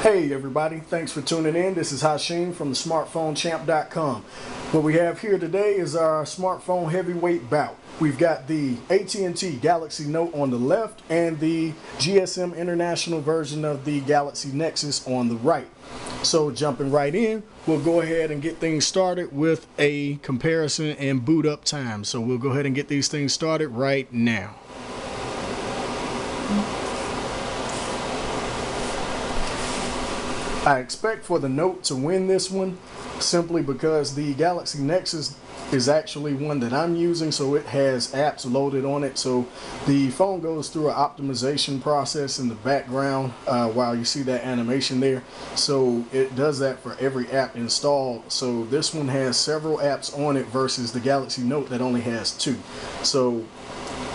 Hey everybody, thanks for tuning in. This is Hashim from the smartphonechamp.com. What we have here today is our smartphone heavyweight bout. We've got the AT&T Galaxy Note on the left and the GSM International version of the Galaxy Nexus on the right. So jumping right in, we'll go ahead and get things started with a comparison and boot up time. So we'll go ahead and get these things started right now. I expect for the Note to win this one simply because the Galaxy Nexus is actually one that I'm using, so it has apps loaded on it. So the phone goes through an optimization process in the background while you see that animation there. So it does that for every app installed. So this one has several apps on it versus the Galaxy Note that only has 2. So,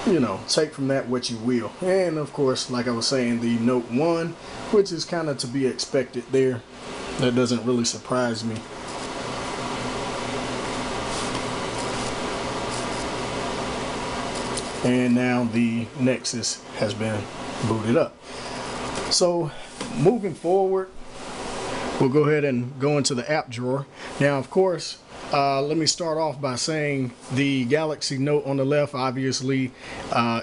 you know, take from that what you will. And of course, like I was saying, the Note 1, which is kind of to be expected there. That doesn't really surprise me. And now the Nexus has been booted up. So moving forward, we'll go ahead and go into the app drawer. Now, of course, let me start off by saying the Galaxy Note on the left obviously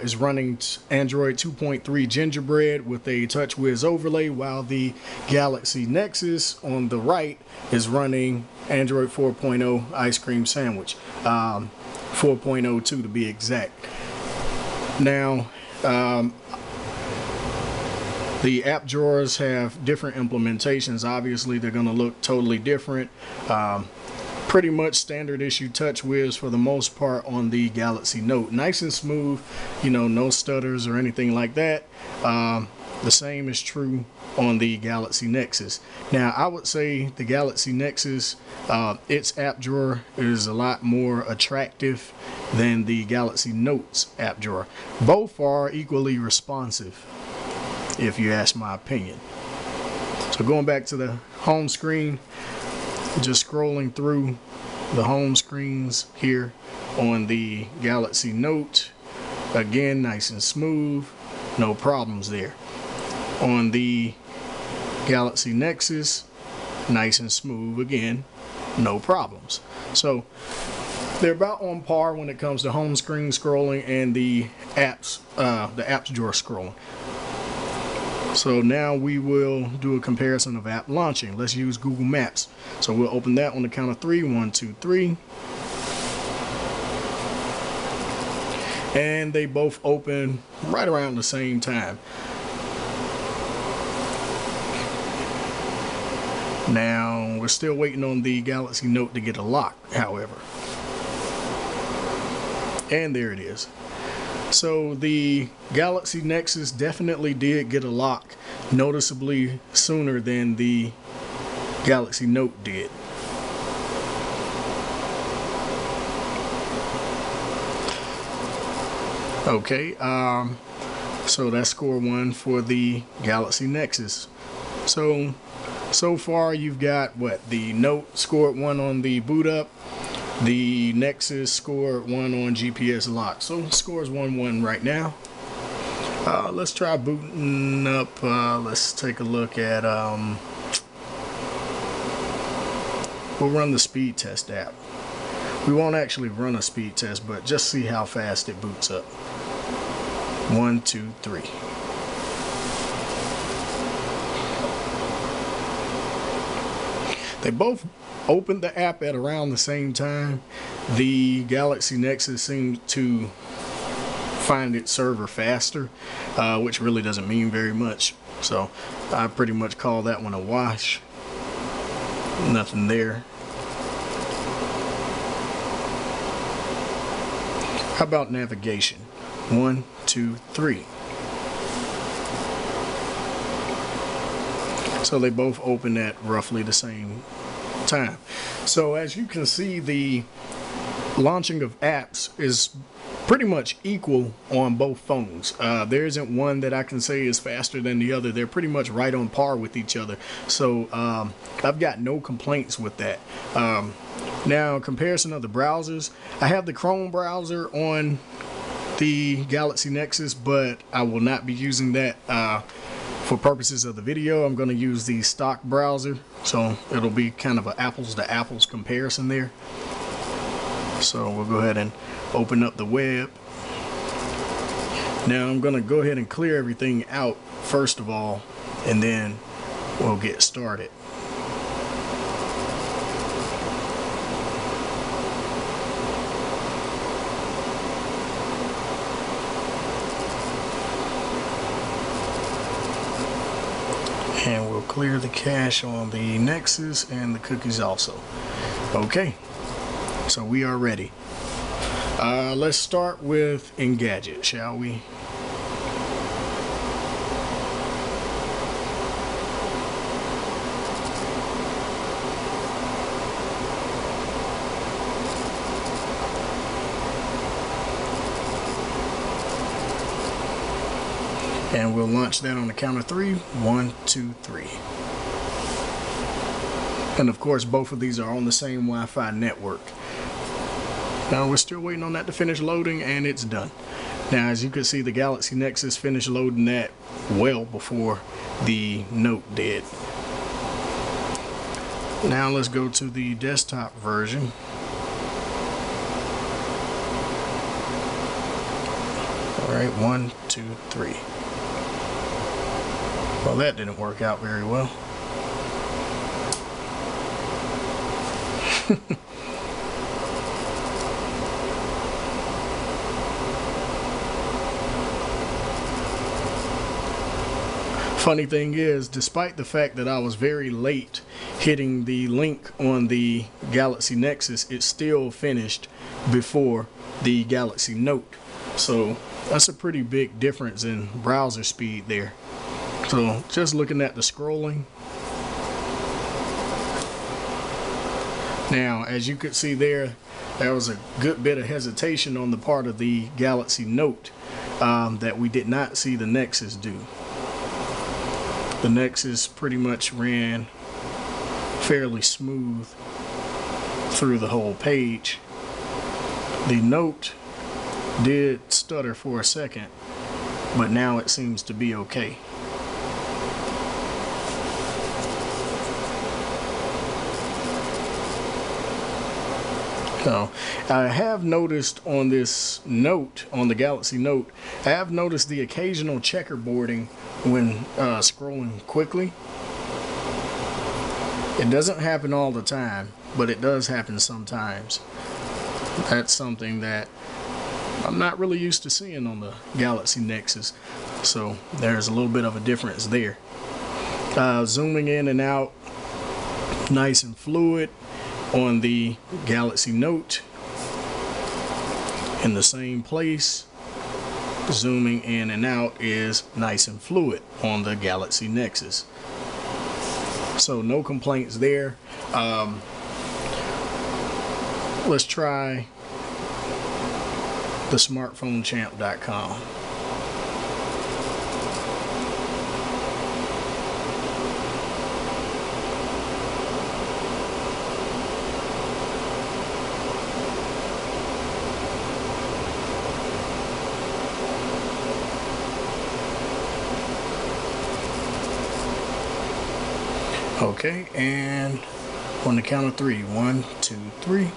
is running Android 2.3 Gingerbread with a TouchWiz overlay, while the Galaxy Nexus on the right is running Android 4.0 Ice Cream Sandwich, 4.02 to be exact. Now, the app drawers have different implementations. Obviously, they're going to look totally different. Pretty much standard issue TouchWiz for the most part on the Galaxy Note. Nice and smooth, you know, no stutters or anything like that. The same is true on the Galaxy Nexus. Now, I would say the Galaxy Nexus, its app drawer is a lot more attractive than the Galaxy Note's app drawer. Both are equally responsive, if you ask my opinion. So going back to the home screen, just scrolling through the home screens here on the Galaxy Note, again, nice and smooth, no problems there. On the Galaxy Nexus, nice and smooth, again, no problems. So they're about on par when it comes to home screen scrolling and the apps drawer scrolling. So now we will do a comparison of app launching. Let's use Google Maps. So we'll open that on the count of 3. 1, 2, 3. And they both open right around the same time. Now, we're still waiting on the Galaxy Note to get a lock, however. And there it is. So the Galaxy Nexus definitely did get a lock noticeably sooner than the Galaxy Note did. Okay, so that's score 1 for the Galaxy Nexus. So far you've got what? The Note scored 1 on the boot up. The Nexus scored 1 on GPS lock. So scores 1-1 right now. Let's try booting up. Let's take a look at, we'll run the speed test app. We won't actually run a speed test, but just see how fast it boots up. 1, 2, 3. They both opened the app at around the same time. The Galaxy Nexus seems to find its server faster, which really doesn't mean very much. So I pretty much call that one a wash. Nothing there. How about navigation? 1, 2, 3. So they both open at roughly the same time. So as you can see, the launching of apps is pretty much equal on both phones. There isn't one that I can say is faster than the other. They're pretty much right on par with each other. So I've got no complaints with that. Now, comparison of the browsers, I have the Chrome browser on the Galaxy Nexus, but I will not be using that For purposes of the video, I'm going to use the stock browser, so it'll be kind of an apples to apples comparison there. So we'll go ahead and open up the web. Now I'm going to go ahead and clear everything out first of all, and then we'll get started. And we'll clear the cache on the Nexus and the cookies also. Okay, so we are ready. Let's start with Engadget, shall we? And we'll launch that on the count of 3. 1, 2, 3. And of course, both of these are on the same Wi-Fi network. Now we're still waiting on that to finish loading, and it's done. Now, as you can see, the Galaxy Nexus finished loading that well before the Note did. Now let's go to the desktop version. Alright, 1, 2, 3. Well, that didn't work out very well. Funny thing is, despite the fact that I was very late hitting the link on the Galaxy Nexus, it still finished before the Galaxy Note. So that's a pretty big difference in browser speed there. So just looking at the scrolling. Now, as you could see there was a good bit of hesitation on the part of the Galaxy Note that we did not see the Nexus do. The Nexus pretty much ran fairly smooth through the whole page. The Note did stutter for a second, but now it seems to be okay. So I have noticed on this Note, on the Galaxy Note, I have noticed the occasional checkerboarding when scrolling quickly. It doesn't happen all the time, but it does happen sometimes. That's something that I'm not really used to seeing on the Galaxy Nexus. So there's a little bit of a difference there. Zooming in and out, nice and fluid on the Galaxy Note. In the same place, zooming in and out is nice and fluid on the Galaxy Nexus. So no complaints there. Let's try the smartphonechamp.com. Okay, and on the count of 3. 1, 2, 3.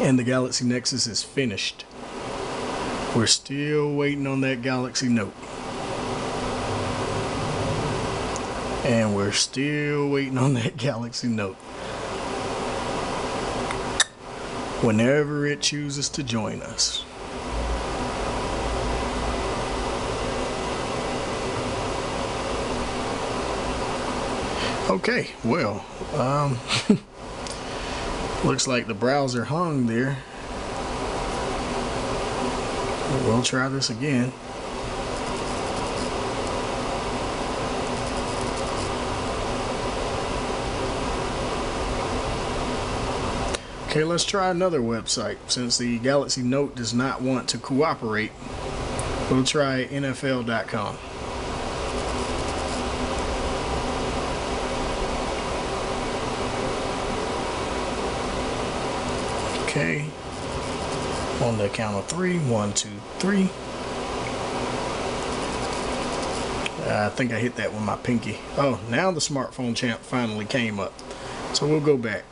And the Galaxy Nexus is finished. We're still waiting on that Galaxy Note. And we're still waiting on that Galaxy Note. Whenever it chooses to join us. Okay, well, looks like the browser hung there. We'll try this again. Okay, let's try another website. Since the Galaxy Note does not want to cooperate, we'll try NFL.com. Okay, on the count of 3, 1, 2, 3. I think I hit that with my pinky. Oh, now the smartphone champ finally came up. So we'll go back.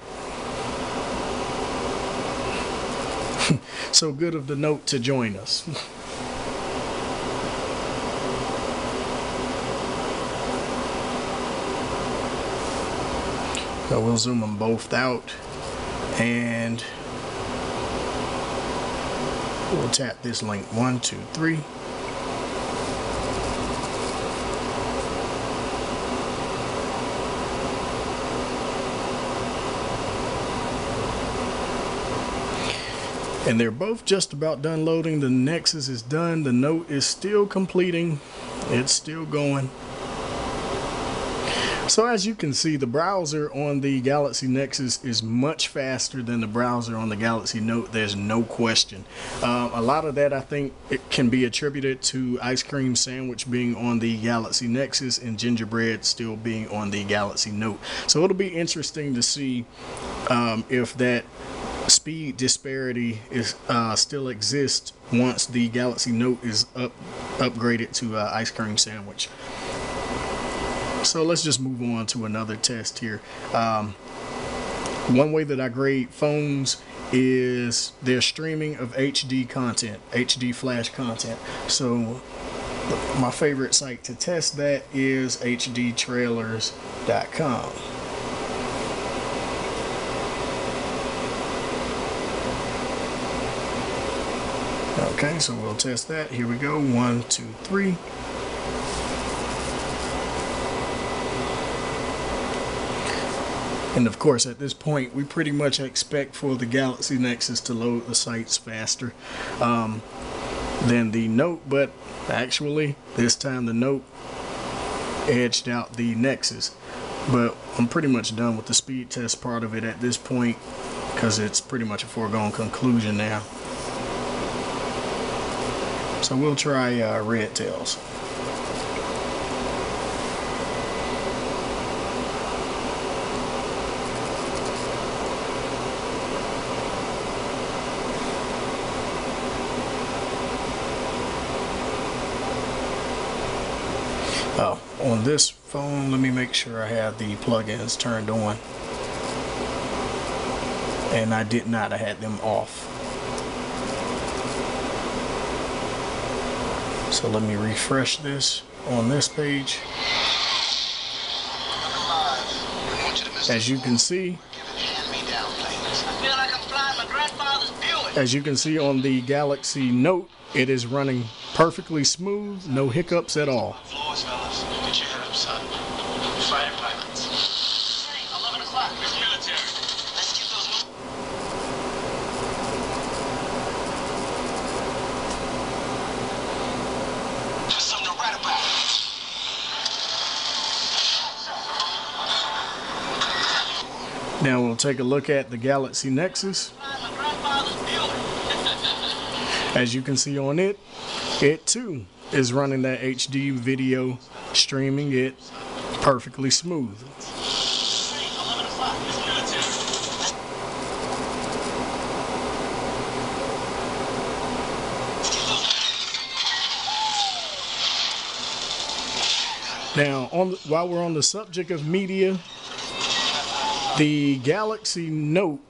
So good of the Note to join us. So we'll zoom them both out, and we'll tap this link. 1, 2, 3. And they're both just about done loading. The Nexus is done. The Note is still completing. It's still going. So as you can see, the browser on the Galaxy Nexus is much faster than the browser on the Galaxy Note. There's no question. A lot of that, I think, it can be attributed to Ice Cream Sandwich being on the Galaxy Nexus and Gingerbread still being on the Galaxy Note. So it'll be interesting to see if that speed disparity is still exists once the Galaxy Note is upgraded to Ice Cream Sandwich. So let's just move on to another test here. One way that I grade phones is their streaming of HD content, HD flash content. So my favorite site to test that is hdtrailers.com. Okay, so we'll test that. Here we go. 1, 2, 3. And of course, at this point, we pretty much expect for the Galaxy Nexus to load the sites faster than the Note, but actually, this time the Note edged out the Nexus. But I'm pretty much done with the speed test part of it at this point, because it's pretty much a foregone conclusion now. So we'll try Red Tails. Oh, on this phone, let me make sure I have the plugins turned on. And I did not, I had them off. So let me refresh this on this page. As you can see, on the Galaxy Note, it is running perfectly smooth, no hiccups at all. Now we'll take a look at the Galaxy Nexus. As you can see on it, it too is running that HD video, streaming it perfectly smooth. Now, while we're on the subject of media, the Galaxy Note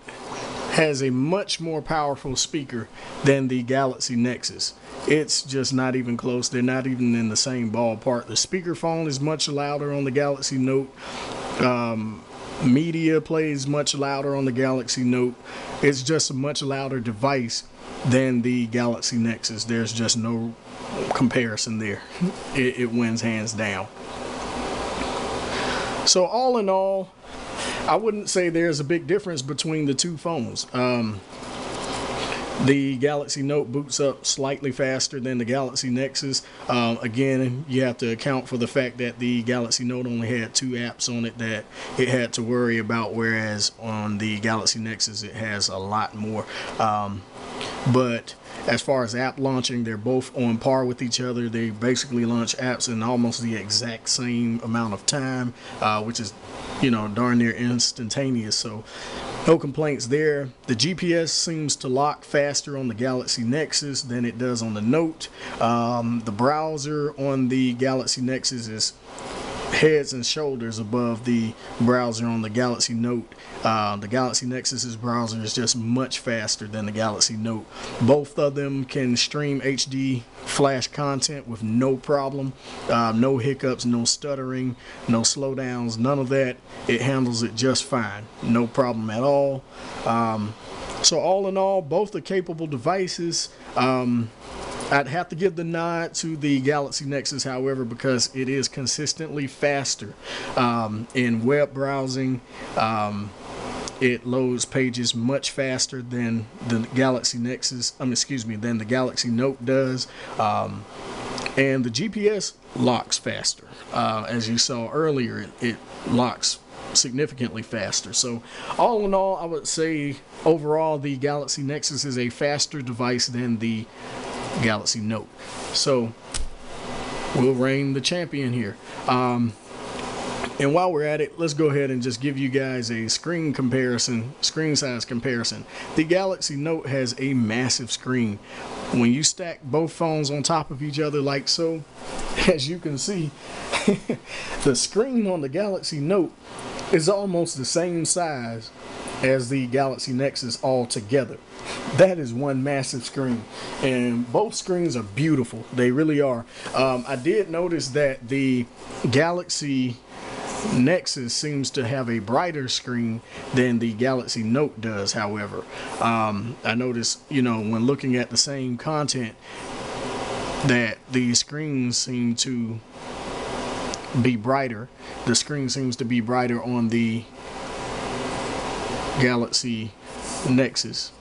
has a much more powerful speaker than the Galaxy Nexus. It's just not even close. They're not even in the same ballpark. The speakerphone is much louder on the Galaxy Note. Media plays much louder on the Galaxy Note. It's just a much louder device than the Galaxy Nexus. There's just no comparison there. It wins hands down. So all in all, I wouldn't say there's a big difference between the two phones. The Galaxy Note boots up slightly faster than the Galaxy Nexus. Again, you have to account for the fact that the Galaxy Note only had 2 apps on it that it had to worry about, whereas on the Galaxy Nexus it has a lot more. But as far as app launching, they're both on par with each other. They basically launch apps in almost the exact same amount of time, which is, you know, darn near instantaneous. So no complaints there. The GPS seems to lock faster on the Galaxy Nexus than it does on the Note. The browser on the Galaxy Nexus is heads and shoulders above the browser on the Galaxy Note. The Galaxy Nexus's browser is just much faster than the Galaxy Note. Both of them can stream HD flash content with no problem. No hiccups, no stuttering, no slowdowns, none of that. It handles it just fine. No problem at all. So all in all, both are capable devices. I'd have to give the nod to the Galaxy Nexus, however, because it is consistently faster in web browsing. It loads pages much faster than the Galaxy Nexus, than the Galaxy Note does. And the GPS locks faster. As you saw earlier, it locks significantly faster. So all in all, I would say overall the Galaxy Nexus is a faster device than the Galaxy Note. So we'll reign the champion here. And while we're at it, let's go ahead and just give you guys a screen size comparison. The Galaxy Note has a massive screen. When you stack both phones on top of each other like so, as you can see, the screen on the Galaxy Note is almost the same size as the Galaxy Nexus all together. That is one massive screen, and both screens are beautiful. They really are. I did notice that the Galaxy Nexus seems to have a brighter screen than the Galaxy Note does, however. I noticed, you know, when looking at the same content, that the screens seem to be brighter. The screen seems to be brighter on the Galaxy Nexus.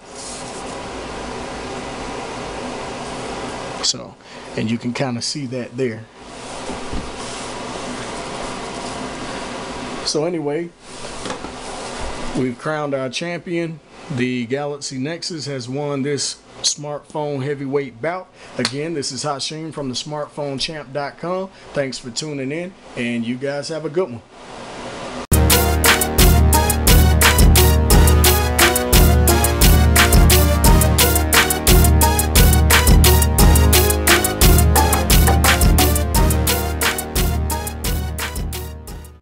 So, and you can kind of see that there. So anyway, we've crowned our champion. The Galaxy Nexus has won this smartphone heavyweight bout. Again, this is Hashim from the smartphonechamp.com. Thanks for tuning in, and you guys have a good one.